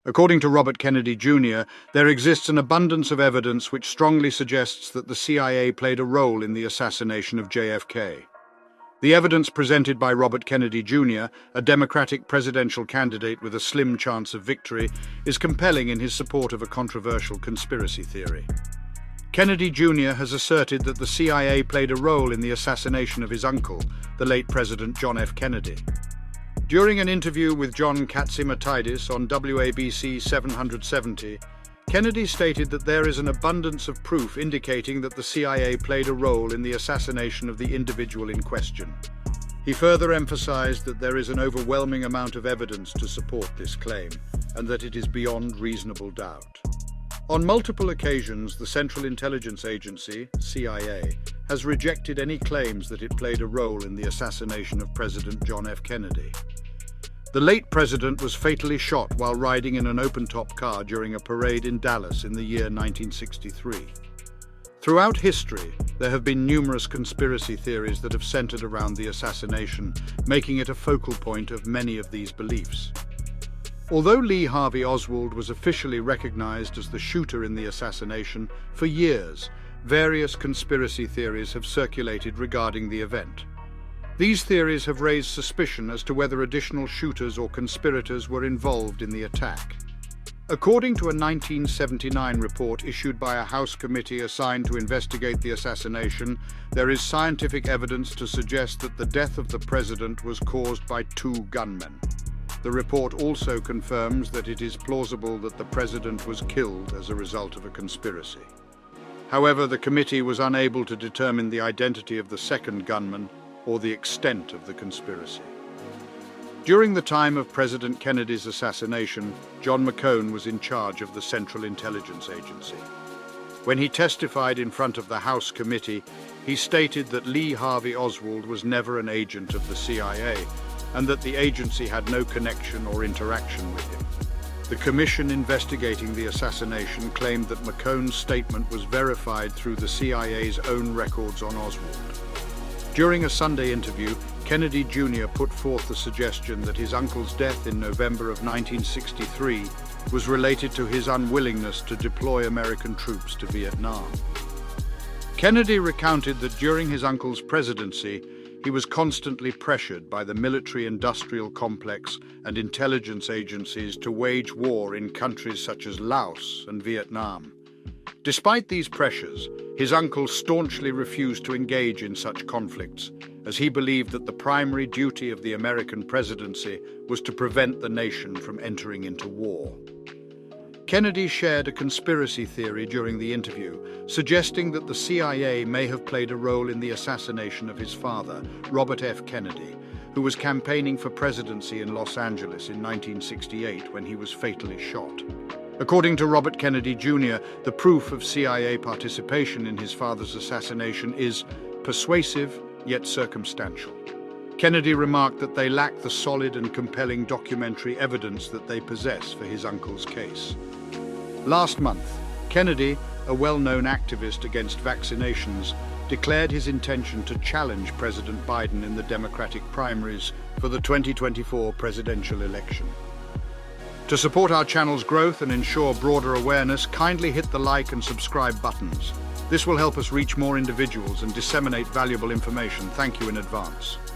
According to Robert Kennedy Jr., there exists an abundance of evidence which strongly suggests that the CIA played a role in the assassination of JFK. The evidence presented by Robert Kennedy Jr., a Democratic presidential candidate with a slim chance of victory, is compelling in his support of a controversial conspiracy theory. Kennedy Jr. has asserted that the CIA played a role in the assassination of his uncle, the late President John F. Kennedy. During an interview with John Katzimatidis on WABC 770, Kennedy stated that there is an abundance of proof indicating that the CIA played a role in the assassination of the individual in question. He further emphasized that there is an overwhelming amount of evidence to support this claim, and that it is beyond reasonable doubt. On multiple occasions, the Central Intelligence Agency, CIA, has rejected any claims that it played a role in the assassination of President John F. Kennedy. The late president was fatally shot while riding in an open-top car during a parade in Dallas in the year 1963. Throughout history, there have been numerous conspiracy theories that have centered around the assassination, making it a focal point of many of these beliefs. Although Lee Harvey Oswald was officially recognized as the shooter in the assassination, for years, various conspiracy theories have circulated regarding the event. These theories have raised suspicion as to whether additional shooters or conspirators were involved in the attack. According to a 1979 report issued by a House committee assigned to investigate the assassination, there is scientific evidence to suggest that the death of the president was caused by two gunmen. The report also confirms that it is plausible that the president was killed as a result of a conspiracy. However, the committee was unable to determine the identity of the second gunman or the extent of the conspiracy. During the time of President Kennedy's assassination, John McCone was in charge of the Central Intelligence Agency. When he testified in front of the House committee, he stated that Lee Harvey Oswald was never an agent of the CIA and that the agency had no connection or interaction with him. The commission investigating the assassination claimed that McCone's statement was verified through the CIA's own records on Oswald. During a Sunday interview, Kennedy Jr. put forth the suggestion that his uncle's death in November of 1963 was related to his unwillingness to deploy American troops to Vietnam. Kennedy recounted that during his uncle's presidency, he was constantly pressured by the military-industrial complex and intelligence agencies to wage war in countries such as Laos and Vietnam. Despite these pressures, his uncle staunchly refused to engage in such conflicts, as he believed that the primary duty of the American presidency was to prevent the nation from entering into war. Kennedy shared a conspiracy theory during the interview, suggesting that the CIA may have played a role in the assassination of his father, Robert F. Kennedy, who was campaigning for presidency in Los Angeles in 1968 when he was fatally shot. According to Robert Kennedy Jr., the proof of CIA participation in his father's assassination is persuasive yet circumstantial. Kennedy remarked that they lack the solid and compelling documentary evidence that they possess for his uncle's case. Last month, Kennedy, a well-known activist against vaccinations, declared his intention to challenge President Biden in the Democratic primaries for the 2024 presidential election. To support our channel's growth and ensure broader awareness, kindly hit the like and subscribe buttons. This will help us reach more individuals and disseminate valuable information. Thank you in advance.